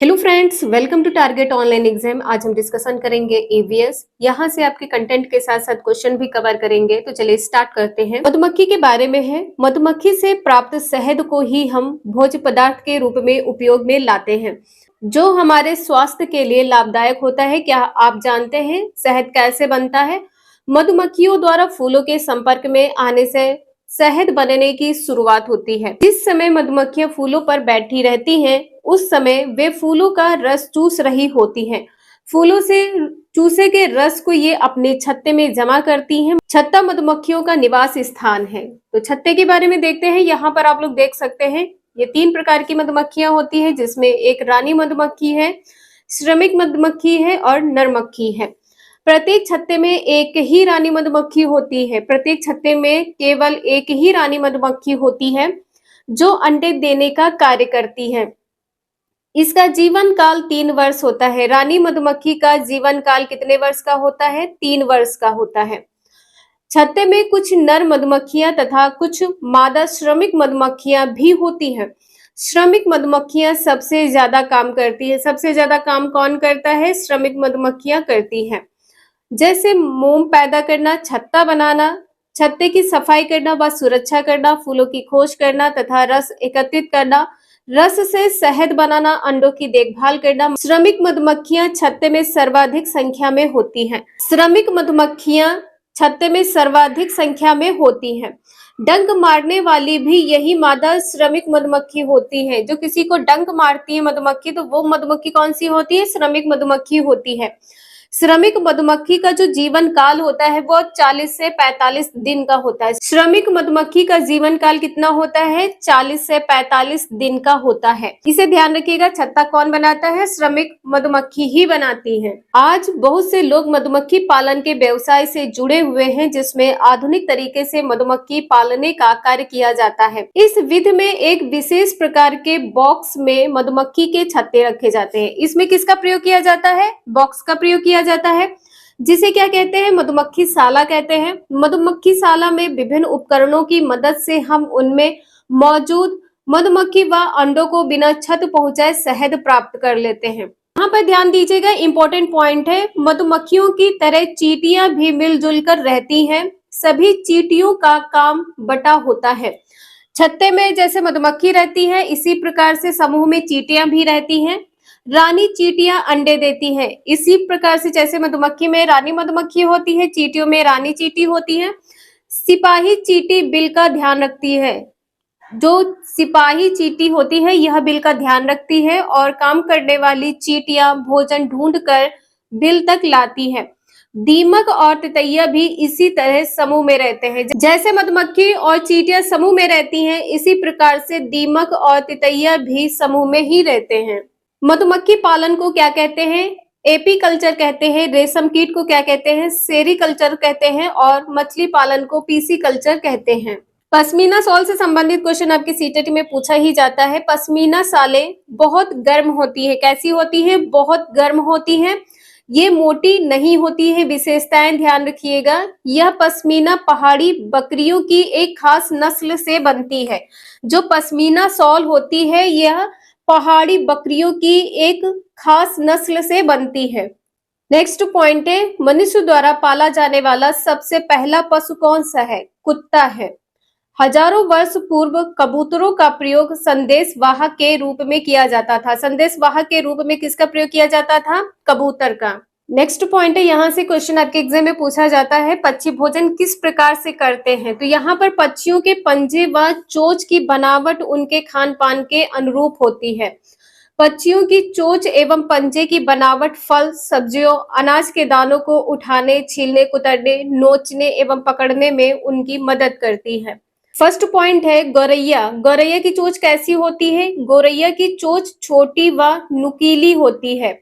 Hello friends, welcome to target online exam. आज हम discussion करेंगे ईवीएस। यहाँ से आपके कंटेंट के साथ साथ क्वेश्चन भी कवर करेंगे। तो चलिए स्टार्ट करते हैं। मधुमक्खी के बारे में है। मधुमक्खी से प्राप्त शहद को ही हम भोज्य पदार्थ के रूप में उपयोग में लाते हैं, जो हमारे स्वास्थ्य के लिए लाभदायक होता है। क्या आप जानते हैं शहद कैसे बनता है? मधुमक्खियों द्वारा फूलों के संपर्क में आने से शहद बनने की शुरुआत होती है। जिस समय मधुमक्खियां फूलों पर बैठी रहती हैं, उस समय वे फूलों का रस चूस रही होती हैं। फूलों से चूसे के रस को ये अपने छत्ते में जमा करती हैं। छत्ता मधुमक्खियों का निवास स्थान है। तो छत्ते के बारे में देखते हैं। यहाँ पर आप लोग देख सकते हैं, ये 3 प्रकार की मधुमक्खियां होती हैं, जिसमें एक रानी मधुमक्खी है, श्रमिक मधुमक्खी है और नर मक्खी है। प्रत्येक छत्ते में एक ही रानी मधुमक्खी होती है। प्रत्येक छत्ते में केवल एक ही रानी मधुमक्खी होती है, जो अंडे देने का कार्य करती है। इसका जीवन काल 3 वर्ष होता है। रानी मधुमक्खी का जीवन काल कितने वर्ष का होता है? 3 वर्ष का होता है। छत्ते में कुछ नर मधुमक्खियां तथा कुछ मादा श्रमिक मधुमक्खियां भी होती हैं। श्रमिक मधुमक्खियां सबसे ज्यादा काम करती है। सबसे ज्यादा काम कौन करता है? श्रमिक मधुमक्खियां करती हैं। जैसे मोम पैदा करना, छत्ता बनाना, छत्ते की सफाई करना व सुरक्षा करना, फूलों की खोज करना तथा रस एकत्रित करना, रस से शहद बनाना, अंडों की देखभाल करना। श्रमिक मधुमक्खियां छत्ते में सर्वाधिक संख्या में होती हैं। श्रमिक मधुमक्खियां छत्ते में सर्वाधिक संख्या में होती हैं। डंक मारने वाली भी यही मादा श्रमिक मधुमक्खी होती है। जो किसी को डंक मारती है मधुमक्खी, तो वो मधुमक्खी कौन सी होती है? श्रमिक मधुमक्खी होती है। श्रमिक मधुमक्खी का जो जीवन काल होता है वो 40 से 45 दिन का होता है। श्रमिक मधुमक्खी का जीवन काल कितना होता है? 40 से 45 दिन का होता है। इसे ध्यान रखिएगा। छत्ता कौन बनाता है? श्रमिक मधुमक्खी ही बनाती है। आज बहुत से लोग मधुमक्खी पालन के व्यवसाय से जुड़े हुए हैं, जिसमें आधुनिक तरीके से मधुमक्खी पालने का कार्य किया जाता है। इस विधि में एक विशेष प्रकार के बॉक्स में मधुमक्खी के छत्ते रखे जाते हैं। इसमें किसका प्रयोग किया जाता है? बॉक्स का प्रयोग किया जाता है, जिसे क्या कहते हैं? मधुमक्खी शाला कहते हैं। मधुमक्खी शाला में विभिन्न उपकरणों की मदद से हम उनमें मौजूद मधुमक्खी व अंडों को बिना छत पहुंचाए शहद प्राप्त कर लेते हैं। यहाँ पर ध्यान दीजिएगा, इंपॉर्टेंट पॉइंट है। मधुमक्खियों की तरह चींटियां भी मिलजुल कर रहती हैं। सभी चींटियों का काम बटा होता है। छत्ते में जैसे मधुमक्खी रहती है, इसी प्रकार से समूह में चींटियां भी रहती हैं। रानी चींटियां अंडे देती हैं। इसी प्रकार से जैसे मधुमक्खी में रानी मधुमक्खी होती है, चींटियों में रानी चींटी होती है। सिपाही चींटी बिल का ध्यान रखती है। जो सिपाही चींटी होती है, यह बिल का ध्यान रखती है और काम करने वाली चींटियां भोजन ढूंढकर बिल तक लाती है। दीमक और तितैया भी इसी तरह समूह में रहते हैं। जैसे मधुमक्खी और चींटियां समूह में रहती हैं, इसी प्रकार से दीमक और तितैया भी समूह में ही रहते हैं। मधुमक्खी पालन को क्या कहते हैं? एपी कल्चर कहते हैं। रेशम कीट को क्या कहते हैं? सेरीकल्चर कहते हैं। और मछली पालन को पीसी कल्चर कहते हैं। पश्मीना शॉल से संबंधित क्वेश्चन आपके सीटेटी में पूछा ही जाता है। पश्मीना शालें बहुत गर्म होती है। कैसी होती है? बहुत गर्म होती है। ये मोटी नहीं होती है। विशेषताएं ध्यान रखिएगा। यह पश्मीना पहाड़ी बकरियों की एक खास नस्ल से बनती है। जो पश्मीना शॉल होती है, यह पहाड़ी बकरियों की एक खास नस्ल से बनती है। नेक्स्ट पॉइंट है, मनुष्य द्वारा पाला जाने वाला सबसे पहला पशु कौन सा है? कुत्ता है। हजारों वर्ष पूर्व कबूतरों का प्रयोग संदेश वाहक के रूप में किया जाता था। संदेश वाहक के रूप में किसका प्रयोग किया जाता था? कबूतर का। नेक्स्ट पॉइंट है, यहाँ से क्वेश्चन आपके एग्जाम में पूछा जाता है, पक्षी भोजन किस प्रकार से करते हैं? तो यहाँ पर पक्षियों के पंजे व चोंच की बनावट उनके खान पान के अनुरूप होती है। पक्षियों की चोंच एवं पंजे की बनावट फल, सब्जियों, अनाज के दानों को उठाने, छीलने, कुतरने, नोचने एवं पकड़ने में उनकी मदद करती है। फर्स्ट पॉइंट है गौरैया। गौरैया की चोंच कैसी होती है? गौरैया की चोंच छोटी व नुकीली होती है।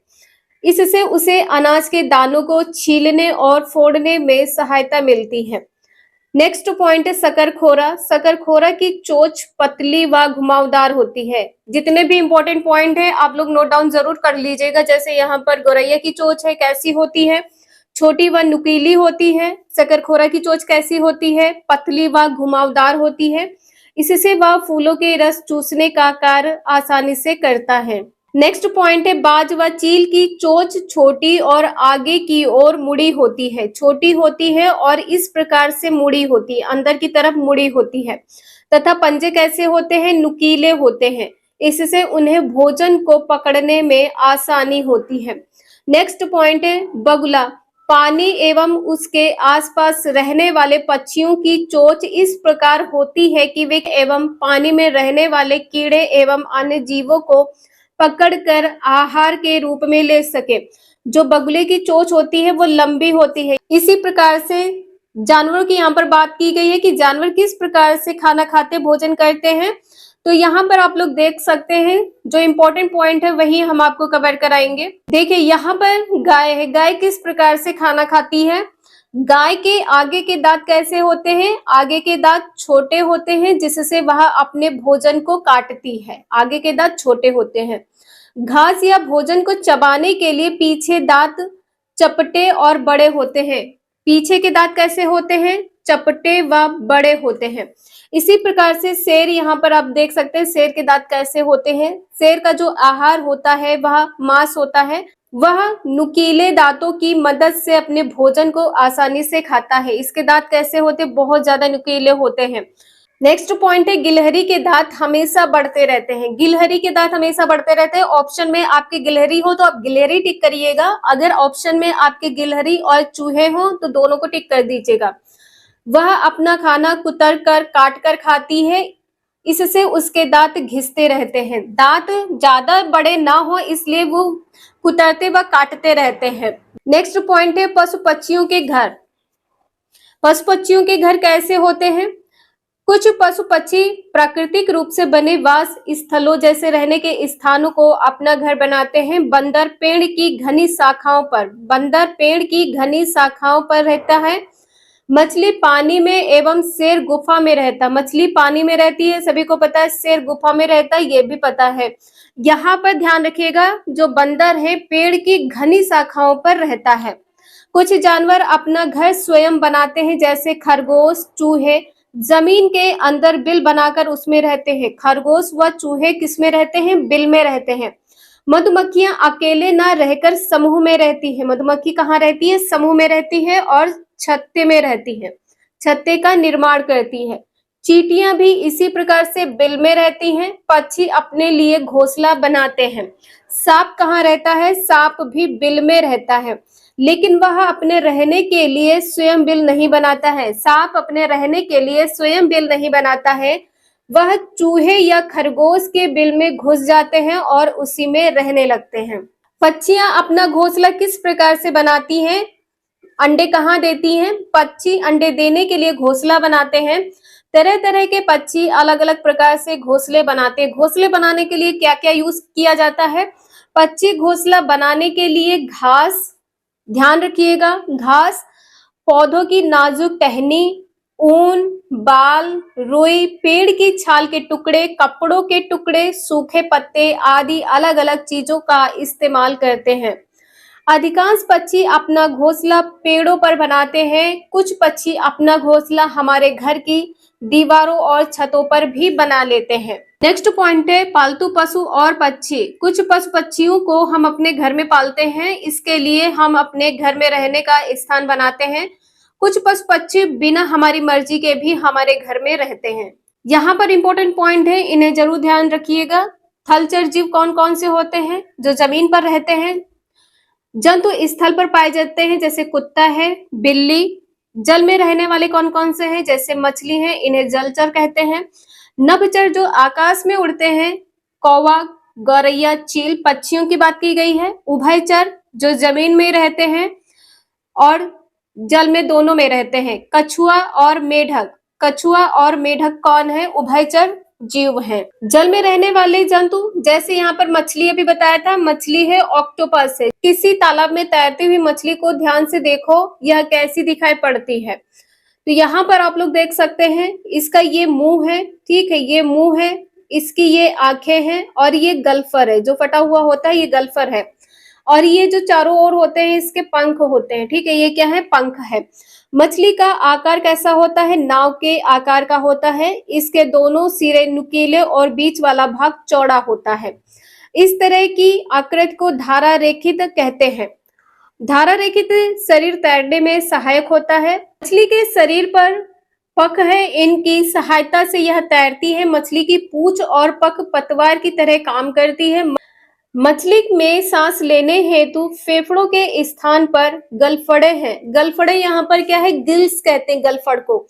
इससे उसे अनाज के दानों को छीलने और फोड़ने में सहायता मिलती है। नेक्स्ट पॉइंट है शकरखोरा। शकरखोरा की चोंच पतली व घुमावदार होती है। जितने भी इंपॉर्टेंट पॉइंट है आप लोग नोट डाउन जरूर कर लीजिएगा। जैसे यहाँ पर गौरैया की चोंच है, कैसी होती है? छोटी व नुकीली होती है। शकरखोरा की चोंच कैसी होती है? पतली व घुमावदार होती है। इससे वह फूलों के रस चूसने का कार्य आसानी से करता है। नेक्स्ट पॉइंट है बाज व चील की चोंच छोटी और आगे की ओर मुड़ी होती है, छोटी होती है और इस प्रकार से मुड़ी होती है, अंदर की तरफ मुड़ी होती है तथा पंजे कैसे होते हैं, नुकीले होते हैं, इससे उन्हें भोजन को पकड़ने में आसानी होती है। नेक्स्ट पॉइंट है बगुला, पानी एवं उसके आसपास रहने वाले पक्षियों की चोंच इस प्रकार होती है कि वे एवं पानी में रहने वाले कीड़े एवं अन्य जीवों को पकड़कर आहार के रूप में ले सके। जो बगुले की चोंच होती है वो लंबी होती है। इसी प्रकार से जानवरों की यहाँ पर बात की गई है कि जानवर किस प्रकार से खाना खाते भोजन करते हैं। तो यहाँ पर आप लोग देख सकते हैं जो इम्पोर्टेंट पॉइंट है वही हम आपको कवर कराएंगे। देखिए यहाँ पर गाय है, गाय किस प्रकार से खाना खाती है। गाय के आगे के दांत कैसे होते हैं, आगे के दांत छोटे होते हैं जिससे वह अपने भोजन को काटती है, आगे के दांत छोटे होते हैं। घास या भोजन को चबाने के लिए पीछे दांत चपटे और बड़े होते हैं। पीछे के दांत कैसे होते हैं, चपटे व बड़े होते हैं। इसी प्रकार से शेर, यहाँ पर आप देख सकते हैं शेर के दांत कैसे होते हैं। शेर का जो आहार होता है वह मांस होता है, वह नुकीले दांतों की मदद से अपने भोजन को आसानी से खाता है। इसके दांत कैसे होते, बहुत ज्यादा नुकीले होते हैं। नेक्स्ट पॉइंट है गिलहरी के दांत हमेशा बढ़ते रहते हैं। गिलहरी के दांत हमेशा बढ़ते रहते हैं। ऑप्शन में आपके गिलहरी हो तो आप गिलहरी टिक करिएगा, अगर ऑप्शन में आपके गिलहरी और चूहे हो तो दोनों को टिक कर दीजिएगा। वह अपना खाना कुतर कर काट कर खाती है, इससे उसके दांत घिसते रहते हैं। दांत ज्यादा बड़े ना हो इसलिए वो कुतरते व काटते रहते हैं। नेक्स्ट पॉइंट है पशु पक्षियों के घर। पशु पक्षियों के घर कैसे होते हैं। कुछ पशु पक्षी प्राकृतिक रूप से बने वास स्थलों जैसे रहने के स्थानों को अपना घर बनाते हैं। बंदर पेड़ की घनी शाखाओं पर, बंदर पेड़ की घनी शाखाओं पर रहता है। मछली पानी में एवं शेर गुफा में रहता। मछली पानी में रहती है, सभी को पता है। शेर गुफा में रहता है, ये भी पता है। यहाँ पर ध्यान रखिएगा, जो बंदर है पेड़ की घनी शाखाओं पर रहता है। कुछ जानवर अपना घर स्वयं बनाते हैं जैसे खरगोश, चूहे जमीन के अंदर बिल बनाकर उसमें रहते हैं। खरगोश व चूहे किस में रहते हैं, बिल में रहते हैं। मधुमक्खियां अकेले ना रहकर समूह में रहती है। मधुमक्खी कहाँ रहती है, समूह में रहती है और छत्ते में रहती है, छत्ते का निर्माण करती है। चींटियां भी इसी प्रकार से बिल में रहती हैं। पक्षी अपने लिए घोंसला बनाते हैं। सांप कहाँ रहता है, सांप भी बिल में रहता है, लेकिन वह अपने रहने के लिए स्वयं बिल नहीं बनाता है। सांप अपने रहने के लिए स्वयं बिल नहीं बनाता है, वह चूहे या खरगोश के बिल में घुस जाते हैं और उसी में रहने लगते हैं। पक्षियां अपना घोंसला किस प्रकार से बनाती हैं, अंडे कहाँ देती हैं। पक्षी अंडे देने के लिए घोंसला बनाते हैं। तरह तरह के पक्षी अलग अलग प्रकार से घोंसले बनाते हैं। घोंसले बनाने के लिए क्या क्या यूज किया जाता है। पक्षी घोंसला बनाने के लिए घास, ध्यान रखिएगा, घास, पौधों की नाजुक टहनी, ऊन, बाल, रुई, पेड़ की छाल के टुकड़े, कपड़ों के टुकड़े, सूखे पत्ते आदि अलग अलग चीजों का इस्तेमाल करते हैं। अधिकांश पक्षी अपना घोंसला पेड़ों पर बनाते हैं। कुछ पक्षी अपना घोंसला हमारे घर की दीवारों और छतों पर भी बना लेते हैं। नेक्स्ट पॉइंट है पालतू पशु और पक्षी। कुछ पशु पक्षियों को हम अपने घर में पालते हैं, इसके लिए हम अपने घर में रहने का स्थान बनाते हैं। कुछ पशु पक्षी बिना हमारी मर्जी के भी हमारे घर में रहते हैं। यहाँ पर इंपॉर्टेंट पॉइंट है, इन्हें जरूर ध्यान रखिएगा। थलचर जीव कौन कौन से होते हैं, जो जमीन पर रहते हैं। जंतु स्थल पर पाए जाते हैं जैसे कुत्ता है, बिल्ली। जल में रहने वाले कौन कौन से हैं, जैसे मछली है, इन्हें जलचर कहते हैं। नभचर जो आकाश में उड़ते हैं, कौवा, गौरैया, चील, पक्षियों की बात की गई है। उभयचर जो जमीन में रहते हैं और जल में दोनों में रहते हैं। कछुआ और मेढक, कछुआ और मेढक कौन है, उभयचर जीव हैं। जल में रहने वाले जंतु जैसे यहाँ पर मछली अभी बताया था, मछली है ऑक्टोपस है। किसी तालाब में तैरती हुई मछली को ध्यान से देखो, यह कैसी दिखाई पड़ती है। तो यहाँ पर आप लोग देख सकते हैं, इसका ये मुंह है, ठीक है, ये मुंह है, इसकी ये आंखें हैं और ये गल्फर है, जो फटा हुआ होता है ये गल्फर है। और ये जो चारों ओर होते हैं इसके पंख होते हैं, ठीक है, ये क्या है, पंख है। मछली का आकार कैसा होता है, नाव के आकार का होता है। इसके दोनों सिरे नुकीले और बीच वाला भाग चौड़ा होता है। इस तरह की आकृति को धारा रेखित कहते हैं। धारा रेखित शरीर तैरने में सहायक होता है। मछली के शरीर पर पख है, इनकी सहायता से यह तैरती है। मछली की पूंछ और पख पतवार की तरह काम करती है। मछली में सांस लेने हेतु फेफड़ों के स्थान पर गलफड़े हैं। गलफड़े यहाँ पर क्या है, गिल्स कहते हैं गलफड़ को।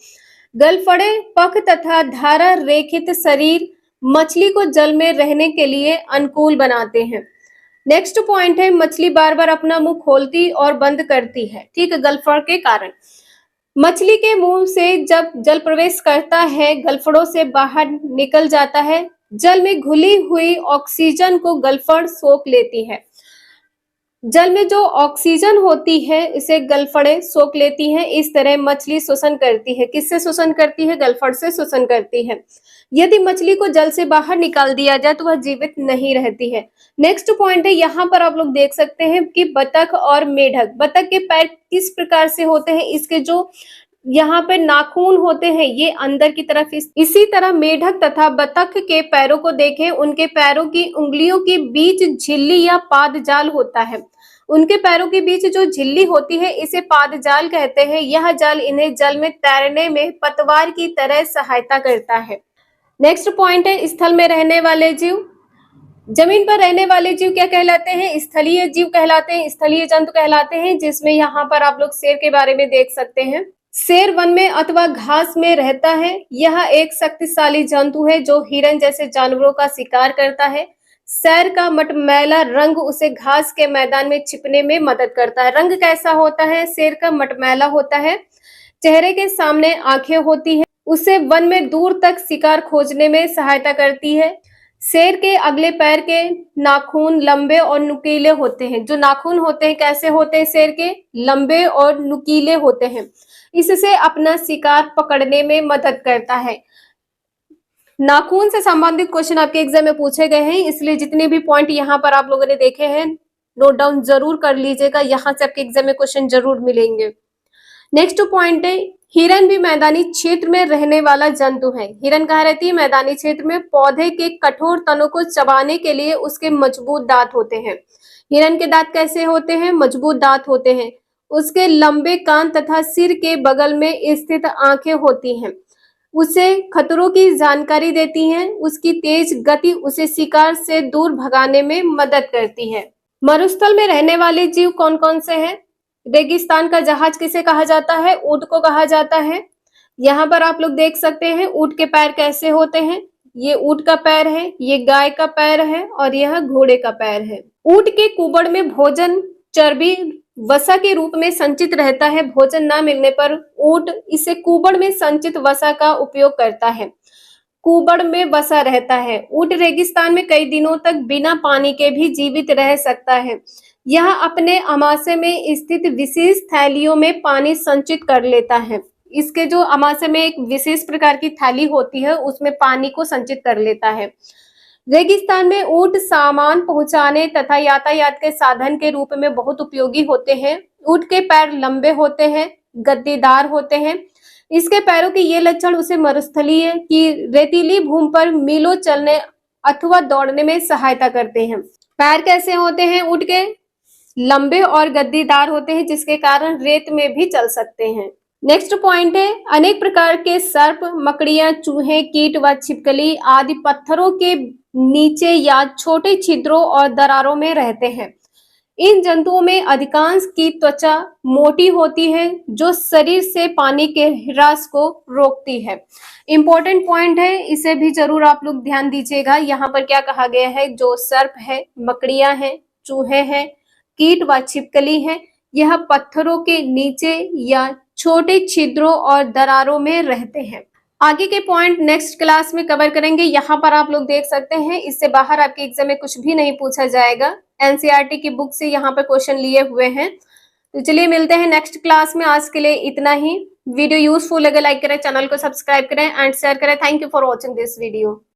गलफड़े पख तथा धारा रेखित शरीर मछली को जल में रहने के लिए अनुकूल बनाते हैं। नेक्स्ट पॉइंट है, मछली बार बार अपना मुंह खोलती और बंद करती है, ठीक है, गलफड़ के कारण। मछली के मुंह से जब जल प्रवेश करता है, गलफड़ों से बाहर निकल जाता है। जल में घुली हुई ऑक्सीजन को गलफड़ सोख लेती है। जल में जो ऑक्सीजन होती है इसे गलफड़े सोख लेती हैं। इस तरह मछली श्वसन करती है। किससे श्वसन करती है? गलफड़ से श्वसन करती है। यदि मछली को जल से बाहर निकाल दिया जाए तो वह जीवित नहीं रहती है। नेक्स्ट पॉइंट है, यहाँ पर आप लोग देख सकते हैं कि बतख और मेढक। बतख के पैर किस प्रकार से होते हैं? इसके जो यहाँ पे नाखून होते हैं ये अंदर की तरफ। इसी तरह मेढक तथा बतख के पैरों को देखें, उनके पैरों की उंगलियों के बीच झिल्ली या पादजाल होता है। उनके पैरों के बीच जो झिल्ली होती है इसे पादजाल कहते हैं। यह जाल इन्हें जल में तैरने में पतवार की तरह सहायता करता है। नेक्स्ट पॉइंट है, स्थल में रहने वाले जीव। जमीन पर रहने वाले जीव क्या कहलाते हैं? स्थलीय जीव कहलाते हैं, स्थलीय जंतु कहलाते हैं, जिसमें यहाँ पर आप लोग शेर के बारे में देख सकते हैं। शेर वन में अथवा घास में रहता है। यह एक शक्तिशाली जंतु है जो हिरन जैसे जानवरों का शिकार करता है। शेर का मटमैला रंग उसे घास के मैदान में छिपने में मदद करता है। रंग कैसा होता है? शेर का मटमैला होता है। चेहरे के सामने आंखें होती है, उसे वन में दूर तक शिकार खोजने में सहायता करती है। शेर के अगले पैर के नाखून लंबे और नुकीले होते हैं। जो नाखून होते हैं कैसे होते हैं? शेर के लंबे और नुकीले होते हैं। इससे अपना शिकार पकड़ने में मदद करता है। नाखून से संबंधित क्वेश्चन आपके एग्जाम में पूछे गए हैं, इसलिए जितने भी पॉइंट यहाँ पर आप लोगों ने देखे हैं नोट डाउन जरूर कर लीजिएगा। यहाँ से आपके एग्जाम में क्वेश्चन जरूर मिलेंगे। नेक्स्ट पॉइंट है, हिरन भी मैदानी क्षेत्र में रहने वाला जंतु है। हिरन कहाँ रहती है? मैदानी क्षेत्र में। पौधे के कठोर तनों को चबाने के लिए उसके मजबूत दांत होते हैं। हिरन के दांत कैसे होते हैं? मजबूत दांत होते हैं। उसके लंबे कान तथा सिर के बगल में स्थित आंखें होती हैं, उसे खतरों की जानकारी देती हैं। उसकी तेज गति उसे शिकार से दूर भगाने में मदद करती है। मरुस्थल में रहने वाले जीव कौन कौन से हैं? रेगिस्तान का जहाज किसे कहा जाता है? ऊंट को कहा जाता है। यहाँ पर आप लोग देख सकते हैं ऊंट के पैर कैसे होते हैं। ये ऊंट का पैर है, ये गाय का पैर है और यह घोड़े का पैर है। ऊंट के कुबड़ में भोजन चर्बी वसा के रूप में संचित रहता है। भोजन न मिलने पर ऊंट इसे कुबड़ में संचित वसा का उपयोग करता है। कुबड़ में वसा रहता है। ऊंट रेगिस्तान में कई दिनों तक बिना पानी के भी जीवित रह सकता है। यह अपने आमाशय में स्थित विशेष थैलियों में पानी संचित कर लेता है। इसके जो आमाशय में एक विशेष प्रकार की थैली होती है उसमें पानी को संचित कर लेता है। रेगिस्तान में ऊंट सामान पहुंचाने तथा यातायात के साधन के रूप में बहुत उपयोगी होते हैं। ऊंट के पैर लंबे होते हैं, गद्दीदार होते हैं। इसके पैरों के ये लक्षण उसे मरुस्थलीय की रेतीली भूमि पर मीलों चलने अथवा दौड़ने में सहायता करते हैं। पैर कैसे होते हैं? ऊंट के लंबे और गद्दीदार होते हैं, जिसके कारण रेत में भी चल सकते हैं। नेक्स्ट पॉइंट है, अनेक प्रकार के सर्प, मकड़ियां, चूहे, कीट व छिपकली आदि पत्थरों के नीचे या छोटे छिद्रों और दरारों में रहते हैं। इन जंतुओं में अधिकांश की त्वचा मोटी होती है जो शरीर से पानी के ह्रास को रोकती है। इंपॉर्टेंट पॉइंट है, इसे भी जरूर आप लोग ध्यान दीजिएगा। यहाँ पर क्या कहा गया है? जो सर्प है, मकड़ियां हैं, चूहे हैं, कीट व छिपकली है, यह पत्थरों के नीचे या छोटे छिद्रों और दरारों में रहते हैं। आगे के पॉइंट नेक्स्ट क्लास में कवर करेंगे। यहाँ पर आप लोग देख सकते हैं, इससे बाहर आपके एग्जाम में कुछ भी नहीं पूछा जाएगा। एनसीईआरटी की बुक से यहाँ पर क्वेश्चन लिए हुए हैं। तो चलिए मिलते हैं नेक्स्ट क्लास में। आज के लिए इतना ही। वीडियो यूजफुल लगे लाइक करें, चैनल को सब्सक्राइब करें एंड शेयर करें। Thank you for watching this video.